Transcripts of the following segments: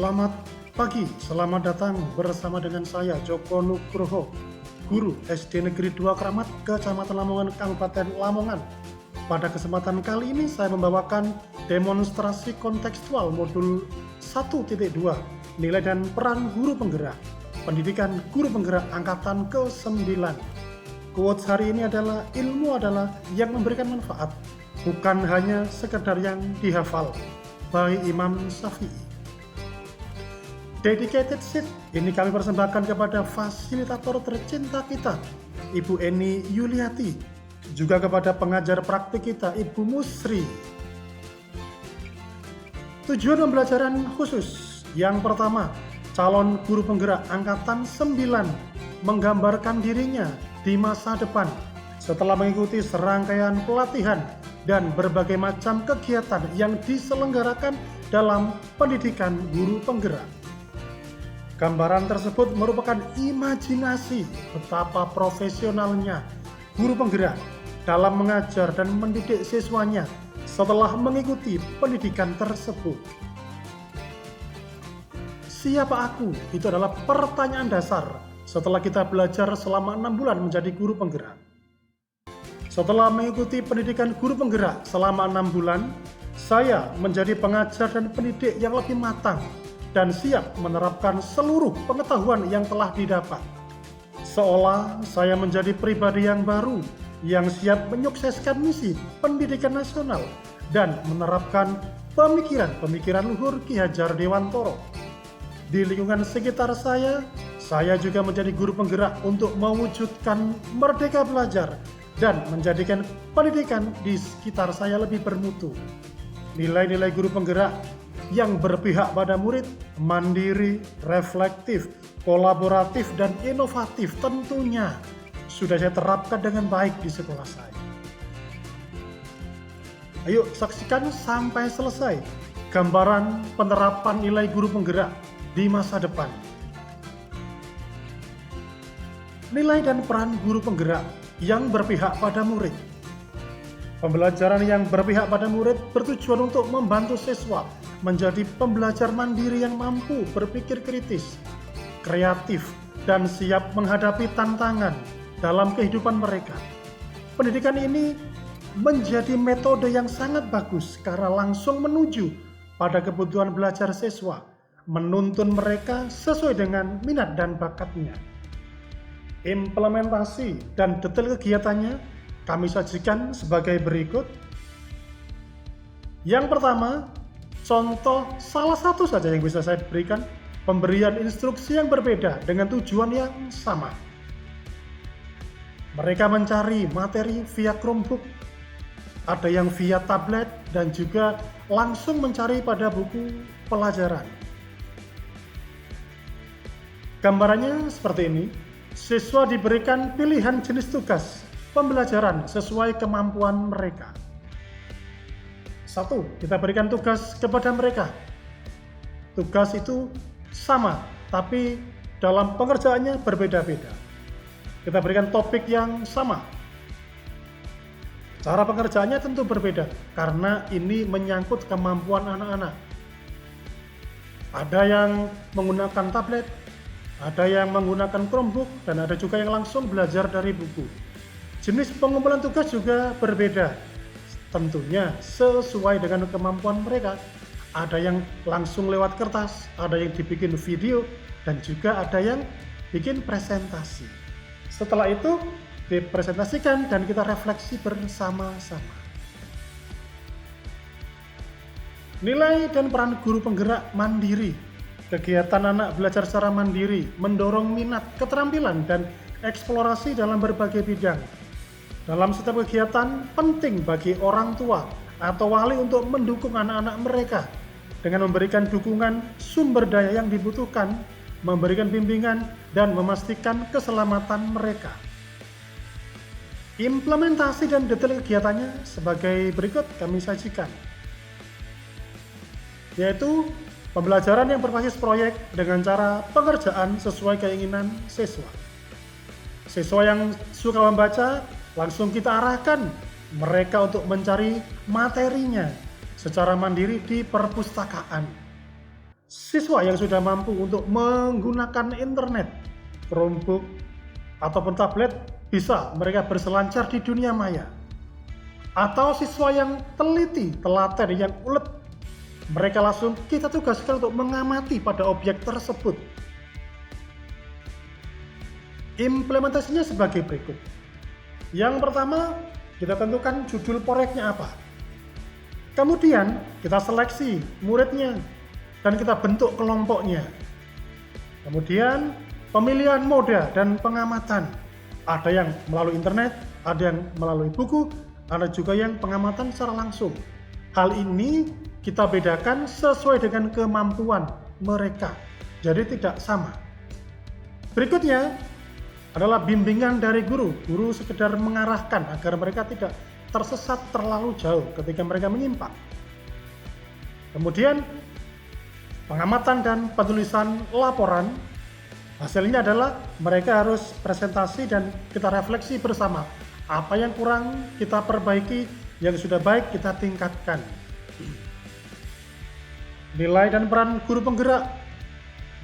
Selamat pagi, selamat datang bersama dengan saya Joko Nugroho, Guru SD Negeri 2 Kramat, Kecamatan Lamongan, Kabupaten Lamongan. Pada kesempatan kali ini saya membawakan demonstrasi kontekstual modul 1.2, nilai dan peran guru penggerak, pendidikan guru penggerak angkatan ke-9. Quotes hari ini adalah, ilmu adalah yang memberikan manfaat, bukan hanya sekedar yang dihafal, by Imam Syafi'i. Dedicated Seat ini kami persembahkan kepada fasilitator tercinta kita, Ibu Eni Yuliati, juga kepada pengajar praktik kita, Ibu Musri. Tujuan pembelajaran khusus yang pertama, calon guru penggerak angkatan 9 menggambarkan dirinya di masa depan setelah mengikuti serangkaian pelatihan dan berbagai macam kegiatan yang diselenggarakan dalam pendidikan guru penggerak. Gambaran tersebut merupakan imajinasi betapa profesionalnya guru penggerak dalam mengajar dan mendidik siswanya setelah mengikuti pendidikan tersebut. Siapa aku? Itu adalah pertanyaan dasar setelah kita belajar selama 6 bulan menjadi guru penggerak. Setelah mengikuti pendidikan guru penggerak selama 6 bulan, saya menjadi pengajar dan pendidik yang lebih matang dan siap menerapkan seluruh pengetahuan yang telah didapat. Seolah saya menjadi pribadi yang baru yang siap menyukseskan misi pendidikan nasional dan menerapkan pemikiran luhur Ki Hajar Dewantoro. Di lingkungan sekitar saya juga menjadi guru penggerak untuk mewujudkan merdeka belajar dan menjadikan pendidikan di sekitar saya lebih bermutu. Nilai-nilai guru penggerak yang berpihak pada murid, mandiri, reflektif, kolaboratif, dan inovatif tentunya sudah saya terapkan dengan baik di sekolah saya. Ayo saksikan sampai selesai gambaran penerapan nilai guru penggerak di masa depan. Nilai dan peran guru penggerak yang berpihak pada murid. Pembelajaran yang berpihak pada murid bertujuan untuk membantu siswa menjadi pembelajar mandiri yang mampu berpikir kritis, kreatif, dan siap menghadapi tantangan dalam kehidupan mereka. Pendidikan ini menjadi metode yang sangat bagus karena langsung menuju pada kebutuhan belajar siswa, menuntun mereka sesuai dengan minat dan bakatnya. Implementasi dan detail kegiatannya kami sajikan sebagai berikut. Yang pertama, contoh salah satu saja yang bisa saya berikan, pemberian instruksi yang berbeda dengan tujuan yang sama. Mereka mencari materi via Chromebook, ada yang via tablet, dan juga langsung mencari pada buku pelajaran. Gambarannya seperti ini, siswa diberikan pilihan jenis tugas pembelajaran sesuai kemampuan mereka. 1. Kita berikan tugas kepada mereka. Tugas itu sama, tapi dalam pengerjaannya berbeda-beda. Kita berikan topik yang sama. Cara pengerjaannya tentu berbeda, karena ini menyangkut kemampuan anak-anak. Ada yang menggunakan tablet, ada yang menggunakan Chromebook, dan ada juga yang langsung belajar dari buku. Jenis pengumpulan tugas juga berbeda, tentunya sesuai dengan kemampuan mereka. Ada yang langsung lewat kertas, ada yang dibikin video, dan juga ada yang bikin presentasi. Setelah itu dipresentasikan dan kita refleksi bersama-sama. Nilai dan peran guru penggerak mandiri. Kegiatan anak belajar secara mandiri mendorong minat, keterampilan, dan eksplorasi dalam berbagai bidang. Dalam setiap kegiatan, penting bagi orang tua atau wali untuk mendukung anak-anak mereka dengan memberikan dukungan sumber daya yang dibutuhkan, memberikan bimbingan, dan memastikan keselamatan mereka. Implementasi dan detail kegiatannya sebagai berikut kami sajikan, yaitu pembelajaran yang berbasis proyek dengan cara pengerjaan sesuai keinginan siswa. Siswa yang suka membaca, langsung kita arahkan mereka untuk mencari materinya secara mandiri di perpustakaan. Siswa yang sudah mampu untuk menggunakan internet, Chromebook, ataupun tablet, bisa mereka berselancar di dunia maya. Atau siswa yang teliti, telaten, yang ulet, mereka langsung kita tugaskan untuk mengamati pada objek tersebut. Implementasinya sebagai berikut. Yang pertama, kita tentukan judul proyeknya apa. Kemudian kita seleksi muridnya dan kita bentuk kelompoknya. Kemudian pemilihan mode dan pengamatan. Ada yang melalui internet, ada yang melalui buku, ada juga yang pengamatan secara langsung. Hal ini kita bedakan sesuai dengan kemampuan mereka. Jadi tidak sama. Berikutnya adalah bimbingan dari guru. Guru sekedar mengarahkan agar mereka tidak tersesat terlalu jauh ketika mereka menyimpang. Kemudian pengamatan dan penulisan laporan. Hasilnya adalah mereka harus presentasi dan kita refleksi bersama. Apa yang kurang kita perbaiki, yang sudah baik kita tingkatkan. Nilai dan peran guru penggerak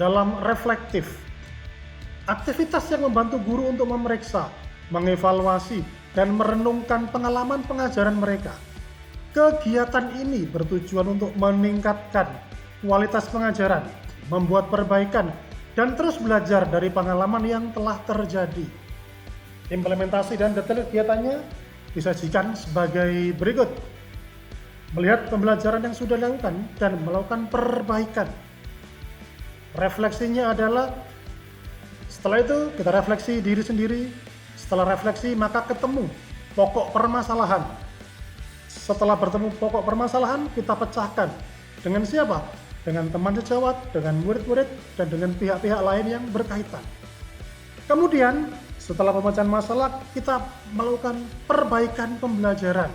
dalam reflektif. Aktivitas yang membantu guru untuk memeriksa, mengevaluasi, dan merenungkan pengalaman pengajaran mereka. Kegiatan ini bertujuan untuk meningkatkan kualitas pengajaran, membuat perbaikan, dan terus belajar dari pengalaman yang telah terjadi. Implementasi dan detail kegiatannya disajikan sebagai berikut. Melihat pembelajaran yang sudah dilakukan dan melakukan perbaikan. Refleksinya adalah setelah itu kita refleksi diri sendiri. Setelah refleksi maka ketemu pokok permasalahan. Setelah bertemu pokok permasalahan kita pecahkan. Dengan siapa? Dengan teman sejawat, dengan murid-murid, dan dengan pihak-pihak lain yang berkaitan. Kemudian setelah pemecahan masalah kita melakukan perbaikan pembelajaran.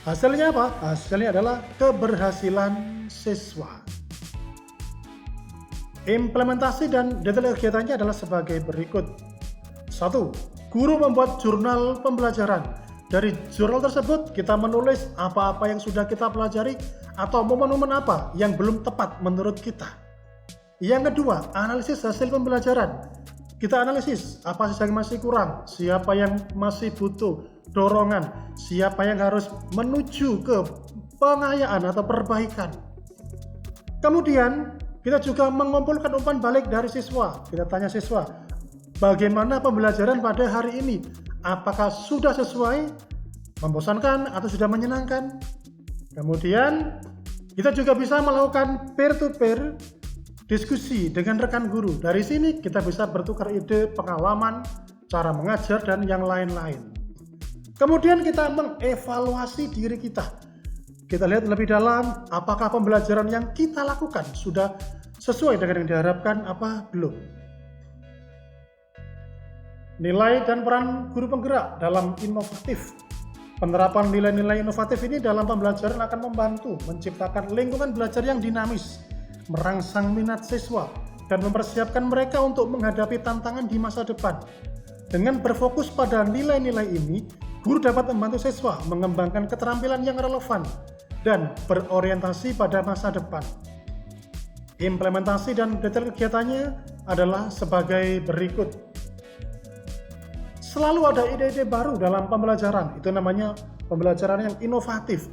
Hasilnya apa? Hasilnya adalah keberhasilan siswa. Implementasi dan detail kegiatannya adalah sebagai berikut. 1. Guru membuat jurnal pembelajaran. Dari jurnal tersebut kita menulis apa-apa yang sudah kita pelajari atau momen-momen apa yang belum tepat menurut kita. Yang kedua, analisis hasil pembelajaran. Kita analisis apa saja yang masih kurang, siapa yang masih butuh dorongan, siapa yang harus menuju ke pengayaan atau perbaikan. Kemudian kita juga mengumpulkan umpan balik dari siswa. Kita tanya siswa, bagaimana pembelajaran pada hari ini? Apakah sudah sesuai, membosankan, atau sudah menyenangkan? Kemudian kita juga bisa melakukan peer-to-peer diskusi dengan rekan guru. Dari sini kita bisa bertukar ide, pengalaman, cara mengajar, dan yang lain-lain. Kemudian kita mengevaluasi diri kita. Kita lihat lebih dalam apakah pembelajaran yang kita lakukan sudah sesuai dengan yang diharapkan apa belum. Nilai dan peran guru penggerak dalam inovatif. Penerapan nilai-nilai inovatif ini dalam pembelajaran akan membantu menciptakan lingkungan belajar yang dinamis, merangsang minat siswa, dan mempersiapkan mereka untuk menghadapi tantangan di masa depan. Dengan berfokus pada nilai-nilai ini, guru dapat membantu siswa mengembangkan keterampilan yang relevan dan berorientasi pada masa depan. Implementasi dan detail kegiatannya adalah sebagai berikut. Selalu ada ide-ide baru dalam pembelajaran, itu namanya pembelajaran yang inovatif.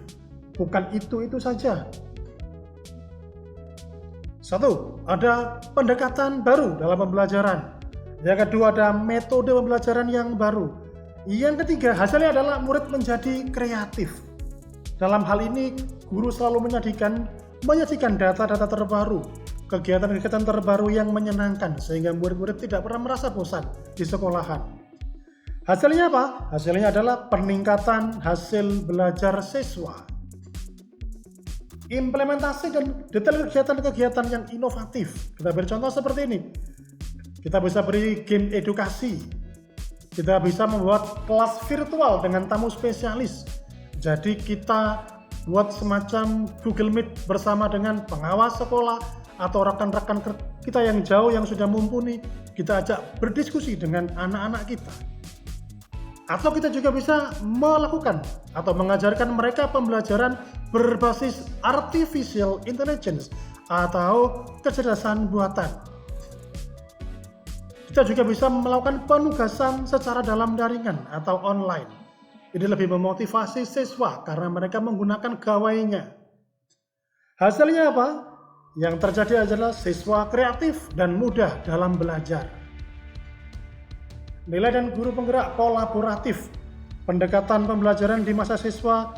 Bukan itu-itu saja. 1. Ada pendekatan baru dalam pembelajaran. Yang kedua, ada metode pembelajaran yang baru. Yang ketiga, hasilnya adalah murid menjadi kreatif. Dalam hal ini, guru selalu menyajikan data-data terbaru, kegiatan-kegiatan terbaru yang menyenangkan, sehingga murid-murid tidak pernah merasa bosan di sekolahan. Hasilnya apa? Hasilnya adalah peningkatan hasil belajar siswa. Implementasi dan detail kegiatan-kegiatan yang inovatif. Kita beri contoh seperti ini. Kita bisa beri game edukasi. Kita bisa membuat kelas virtual dengan tamu spesialis. Jadi kita buat semacam Google Meet bersama dengan pengawas sekolah atau rekan-rekan kita yang jauh yang sudah mumpuni. Kita ajak berdiskusi dengan anak-anak kita. Atau kita juga bisa melakukan atau mengajarkan mereka pembelajaran berbasis artificial intelligence atau kecerdasan buatan. Kita juga bisa melakukan penugasan secara dalam daringan atau online. Ini lebih memotivasi siswa karena mereka menggunakan gawainya. Hasilnya apa? Yang terjadi adalah siswa kreatif dan mudah dalam belajar. Nilai dan guru penggerak kolaboratif. Pendekatan pembelajaran di masa siswa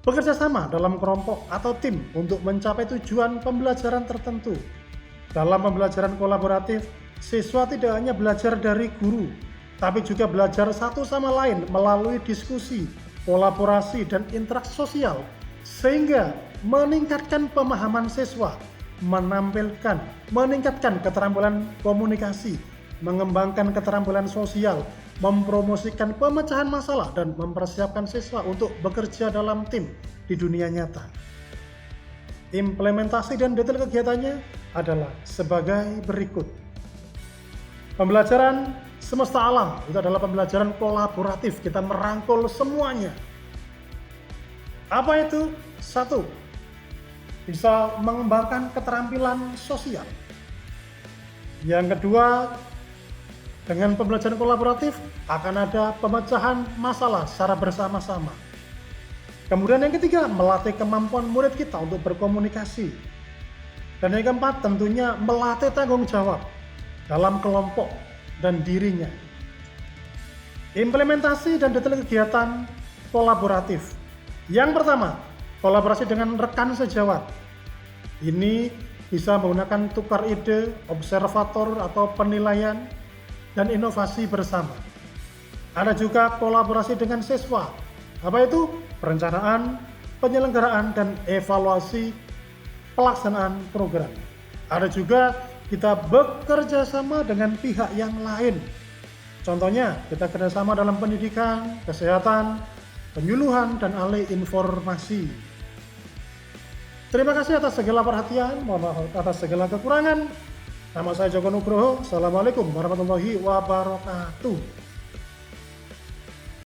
bekerja sama dalam kelompok atau tim untuk mencapai tujuan pembelajaran tertentu. Dalam pembelajaran kolaboratif, siswa tidak hanya belajar dari guru, tapi juga belajar satu sama lain melalui diskusi, kolaborasi, dan interaksi sosial, sehingga meningkatkan pemahaman siswa, meningkatkan keterampilan komunikasi, mengembangkan keterampilan sosial, mempromosikan pemecahan masalah, dan mempersiapkan siswa untuk bekerja dalam tim di dunia nyata. Implementasi dan detail kegiatannya adalah sebagai berikut. Pembelajaran semesta alam itu adalah pembelajaran kolaboratif, kita merangkul semuanya. Apa itu? 1. Bisa mengembangkan keterampilan sosial. Yang kedua, dengan pembelajaran kolaboratif akan ada pemecahan masalah secara bersama-sama. Kemudian yang ketiga, melatih kemampuan murid kita untuk berkomunikasi. Dan yang keempat, tentunya melatih tanggung jawab dalam kelompok dan dirinya. Implementasi dan detail kegiatan kolaboratif. Yang pertama, kolaborasi dengan rekan sejawat. Ini bisa menggunakan tukar ide, observator atau penilaian, dan inovasi bersama. Ada juga kolaborasi dengan siswa. Apa itu? Perencanaan, penyelenggaraan, dan evaluasi pelaksanaan program. Ada juga kita bekerja sama dengan pihak yang lain. Contohnya, kita kerjasama dalam pendidikan, kesehatan, penyuluhan, dan alih informasi. Terima kasih atas segala perhatian, mohon maaf atas segala kekurangan. Nama saya Joko Nugroho. Assalamualaikum warahmatullahi wabarakatuh.